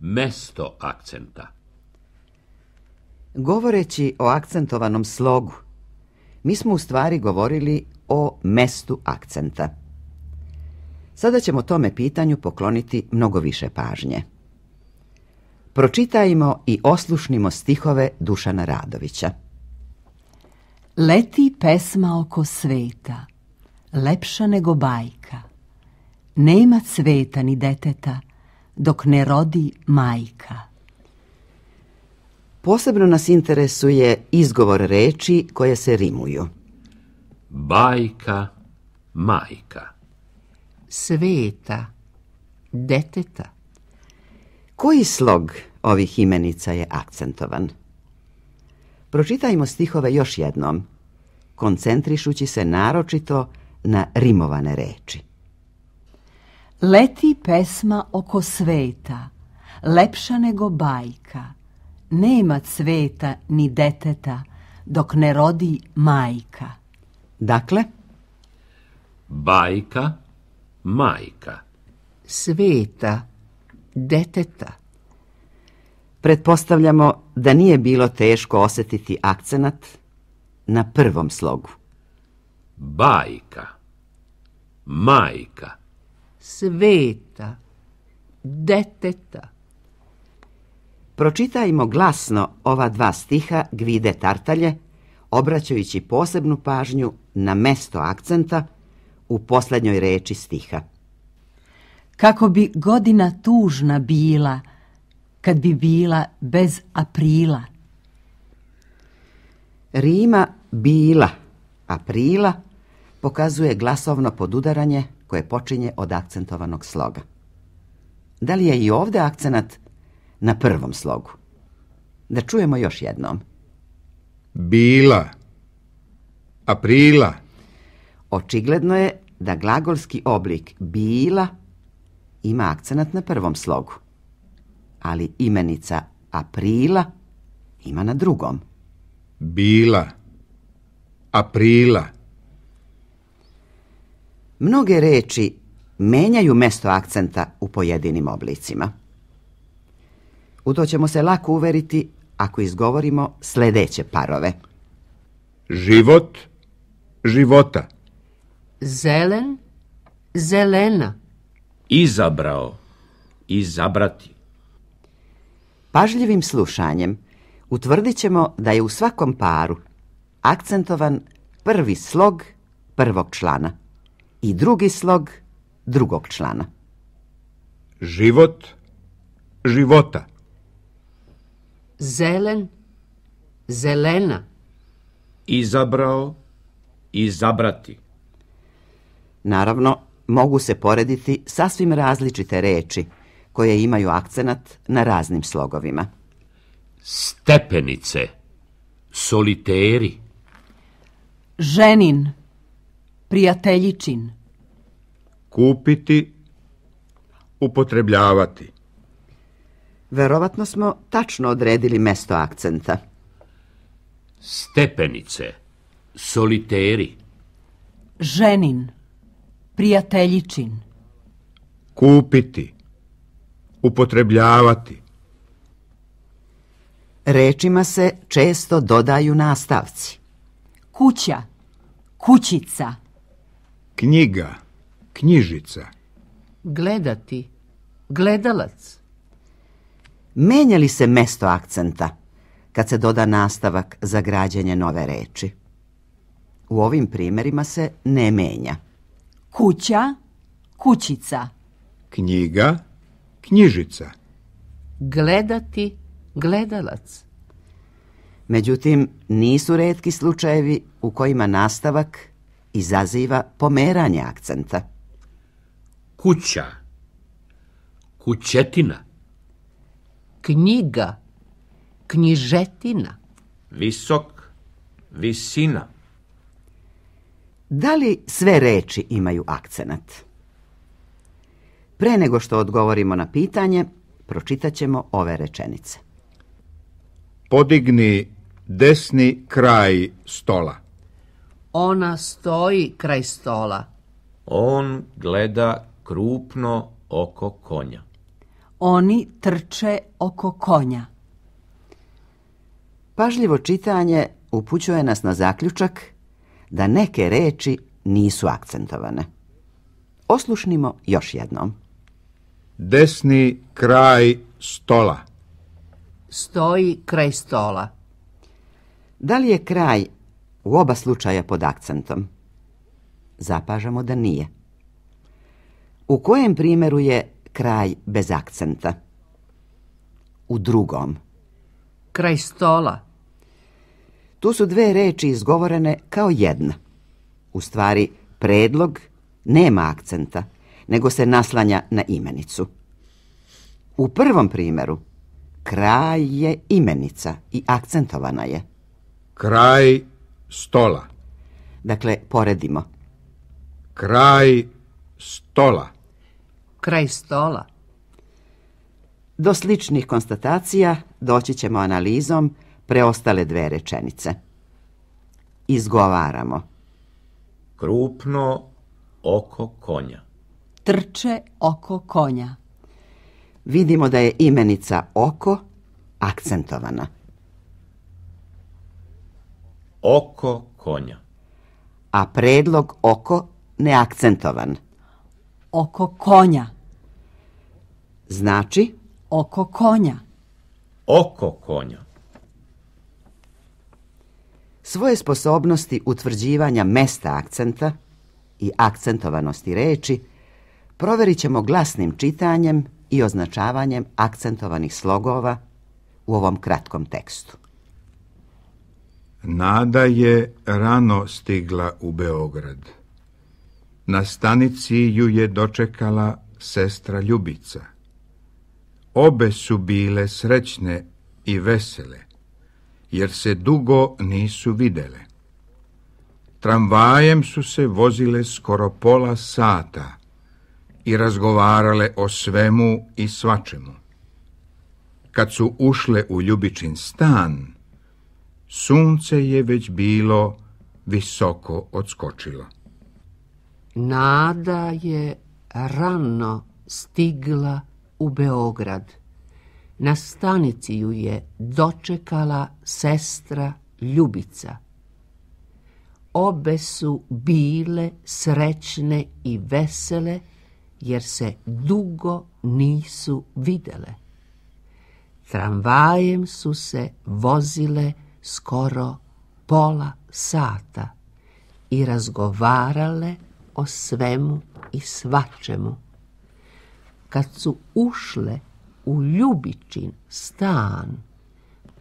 mesto akcenta. Govoreći o akcentovanom slogu, mi smo u stvari govorili o mestu akcenta. Sada ćemo tome pitanju pokloniti mnogo više pažnje. Pročitajmo i oslušnimo stihove Dušana Radovića. Leti pesma oko sveta, lepša nego bajka. Nema cveta ni deteta, dok ne rodi majka. Posebno nas interesuje izgovor reči koje se rimuju. Bajka, majka. Sveta, deteta. Koji slog ovih imenica je akcentovan? Pročitajmo stihove još jednom, koncentrišući se naročito na rimovane reči. Leti pesma oko sveta, lepša nego bajka. Nema cveta ni deteta, dok ne rodi majka. Dakle, Bajka, majka. Sveta, deteta. pretpostavljamo da nije bilo teško osjetiti akcenat na prvom slogu. Bajka, majka. Sveta, deteta. Pročitajmo glasno ova dva stiha Gvide Tartalje, obraćajući posebnu pažnju na mesto akcenta u posljednjoj reči stiha. Kako bi godina tužna bila, kad bi bila bez aprila. Rima bila, aprila pokazuje glasovno podudaranje koje počinje od akcentovanog sloga. Da li je i ovdje akcenat na prvom slogu? Da čujemo još jednom. Bila, aprila. Očigledno je da glagolski oblik bila ima akcenat na prvom slogu, ali imenica aprila ima na drugom. Bila, aprila. Mnoge reči menjaju mesto akcenta u pojedinim oblicima. U to ćemo se lako uveriti ako izgovorimo sljedeće parove. Život, života. Zelen, zelena. Izabrao, izabrati. Pažljivim slušanjem utvrdit ćemo da je u svakom paru akcentovan prvi slog prvog člana i drugi slog drugog člana. Život, života. Zelen, zelena. Izabrao, izabrati. Naravno, mogu se porediti sasvim različite reči koje imaju akcenat na raznim slogovima. Stepenice, soliteri. Ženin, prijateljičin. Kupiti, upotrebljavati. Verovatno smo tačno odredili mesto akcenta. Stepenice, soliteri. Ženin, prijateljičin. Kupiti, upotrebljavati. Rečima se često dodaju nastavci. Kuća, kućica. Knjiga, knjižica. Gledati, gledalac. Menja li se mesto akcenta kad se doda nastavak za građenje nove reči? U ovim primjerima se ne menja. Kuća, kućica. Knjiga, knjižica. Gledati, gledalac. Međutim, nisu retki slučajevi u kojima nastavak izaziva pomeranje akcenta. Kuća, kućetina. Knjiga, knjižetina. Visok, visina. Da li sve reči imaju akcenat? Pre nego što odgovorimo na pitanje, pročitat ćemo ove rečenice. Podigni desni kraj stola. Ona stoji kraj stola. On gleda krupno oko konja. Oni trče oko konja. Pažljivo čitanje upućuje nas na zaključak da neke reči nisu akcentovane. Oslušnimo još jednom. Desni kraj stola. Stoji kraj stola. Da li je kraj u oba slučaja pod akcentom? Zapažamo da nije. U kojem primjeru je kraj bez akcenta? U drugom. Kraj stola. Tu su dve reči izgovorene kao jedna. U stvari, predlog nema akcenta, nego se naslanja na imenicu. U prvom primjeru, kraj je imenica i akcentovana je. Kraj stola. Dakle, poredimo. Kraj stola. Kraj stola. Do sličnih konstatacija doći ćemo analizom preostale dve rečenice. Izgovaramo. Krupno oko konja. Trče oko konja. Vidimo da je imenica oko akcentovana. Oko konja. A predlog oko neakcentovan. Oko konja. Znači, Oko konja. Oko konja. svoje sposobnosti utvrđivanja mesta akcenta i akcentovanosti reči provjerit ćemo glasnim čitanjem i označavanjem akcentovanih slogova u ovom kratkom tekstu. Nada je rano stigla u Beograd. Na stanici ju je dočekala sestra Ljubica. Obe su bile srećne i vesele, jer se dugo nisu videle. Tramvajem su se vozile skoro pola sata i razgovarale o svemu i svačemu. Kad su ušle u Ljubičin stan, sunce je već bilo visoko odskočilo. Nada je rano stigla u Beograd. Na stanici ju je dočekala sestra Ljubica. Obe su bile srećne i vesele, jer se dugo nisu videle. Tramvajem su se vozile skoro pola sata i razgovarale o svemu i svačemu. Kad su ušle u Ljubičin stan,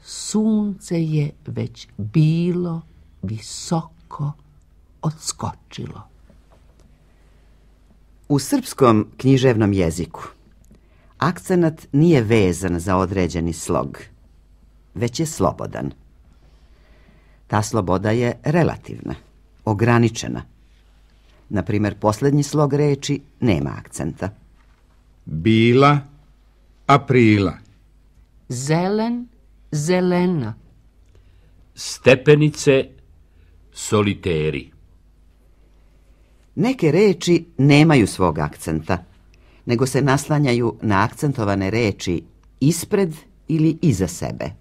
sunce je već bilo visoko odskočilo. U srpskom književnom jeziku akcenat nije vezan za određeni slog, već je slobodan. Ta sloboda je relativna, ograničena. Na primjer, posljednji slog reči nema akcenta. Bila, aprila. Zelen, zelena. Stepenice, soliteri. Neke reči nemaju svog akcenta, nego se naslanjaju na akcentovane reči ispred ili iza sebe,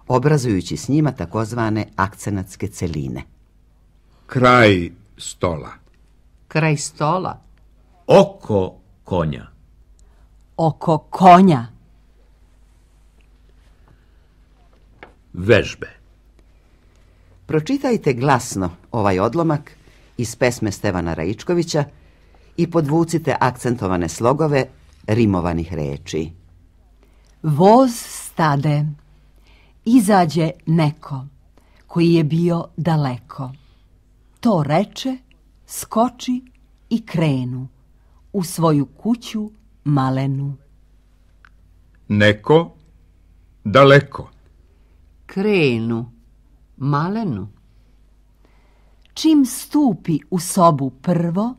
obrazujući s njima takozvane akcenatske celine. Kraj stola. Kraj stola. Oko konja. Oko konja. Vežbe. Pročitajte glasno ovaj odlomak iz pesme Stevana Raičkovića i podvucite akcentovane slogove rimovanih reči. Voz stade. Izađe neko koji je bio daleko. To reče, skoči i krenu u svoju kuću malenu. Neko, daleko. Krenu, malenu. Čim stupi u sobu prvo,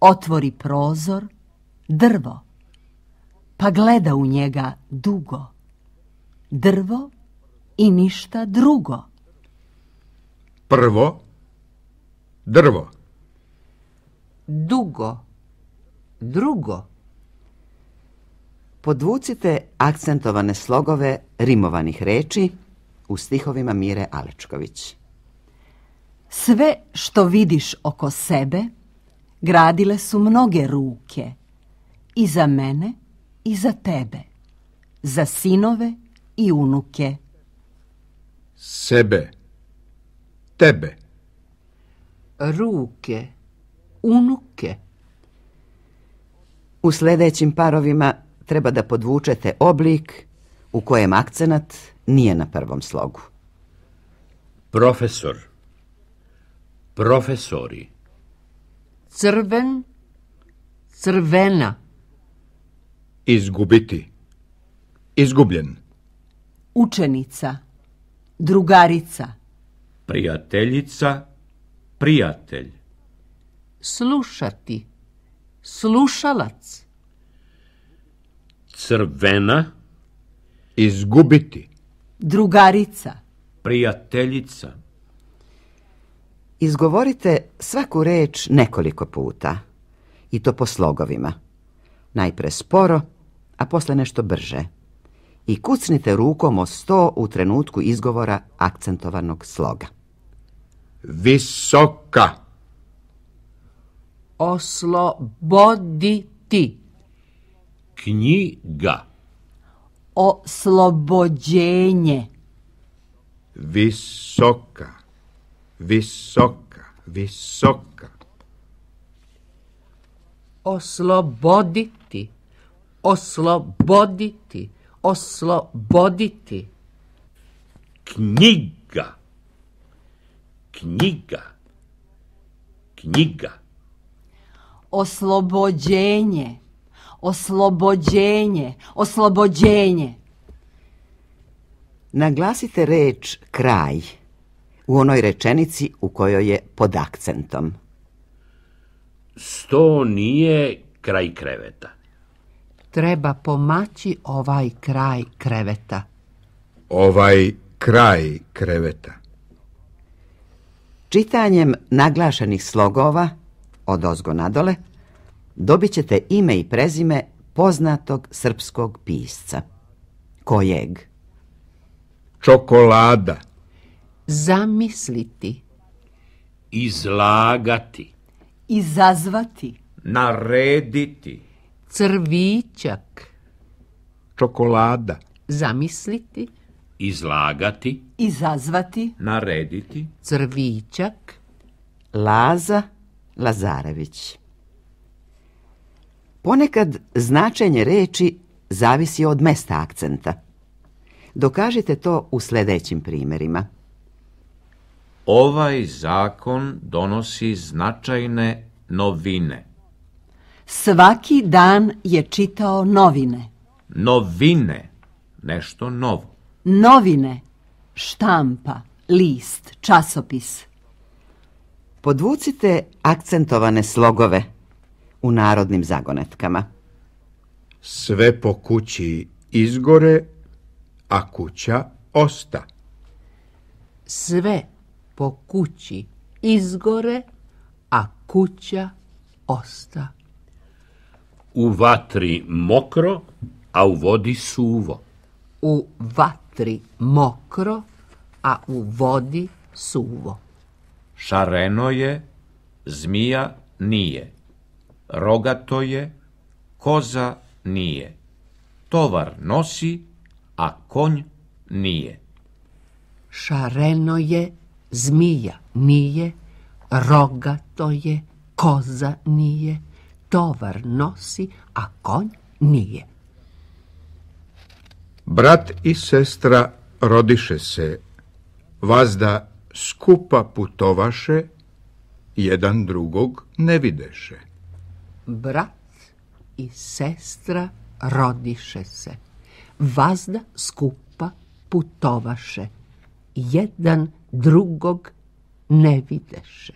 otvori prozor, drvo, pa gleda u njega dugo. Drvo i ništa drugo. Prvo, drvo. Dugo, drugo. Podvucite akcentovane slogove rimovanih reči u stihovima Mire Alečković. Sve što vidiš oko sebe gradile su mnoge ruke, i za mene i za tebe, za sinove i unuke. Sebe, tebe. Ruke, unuke. U sljedećim parovima treba da podvučete oblik u kojem akcenat nije na prvom slogu. Profesor. Profesori. Crven, crvena. Izgubiti. Izgubljen. Učenica, drugarica, Prijateljica. Prijatelj. Slušati, slušalac. Crvena. Izgubiti. drugarica, Prijateljica. Izgovorite svaku reč nekoliko puta, i to po slogovima. Najpre sporo, a posle nešto brže. I kucnite rukom o sto u trenutku izgovora akcentovanog sloga. Visoka. Osloboditi. Knjiga. oslobođenje, Visoka. Visoka. Visoka. Osloboditi, osloboditi, osloboditi. Knjiga. Knjiga. Knjiga. oslobođenje, oslobođenje, oslobođenje. Naglasite reč kraj u onoj rečenici u kojoj je pod akcentom. Sto nije kraj kreveta. Treba pomaći ovaj kraj kreveta. Ovaj kraj kreveta. Čitanjem naglašenih slogova odozgo nadole dobit ćete ime i prezime poznatog srpskog pisca. Kojeg? Čokolada. Zamisliti, Izlagati. Izazvati, Narediti. crvičak. Čokolada. Zamisliti, Izlagati. izazvati, Narediti. crvičak. Laza Lazarević. Ponekad značenje reči zavisi od mesta akcenta. Dokažite to u sljedećim primjerima. Ovaj zakon donosi značajne novine. svaki dan je čitao novine, Novine. Nešto novo. novine, štampa, list, časopis. Podvucite akcentovane slogove u narodnim zagonetkama. Sve po kući izgore, a kuća osta. Sve po kući izgore, a kuća osta. U vatri mokro, a u vodi suvo. U vatri mokro, a u vodi suvo. Šareno je, zmija nije. Rogato je, koza nije. Tovar nosi, a konj nije. Šareno je, zmija nije, rogato je, koza nije, tovar nosi, a konj nije. Brat i sestra rodiše se, vazda skupa putovaše, jedan drugog ne videše. Brat i sestra rodiše se, vazda skupa putovaše, jedan drugog ne videše.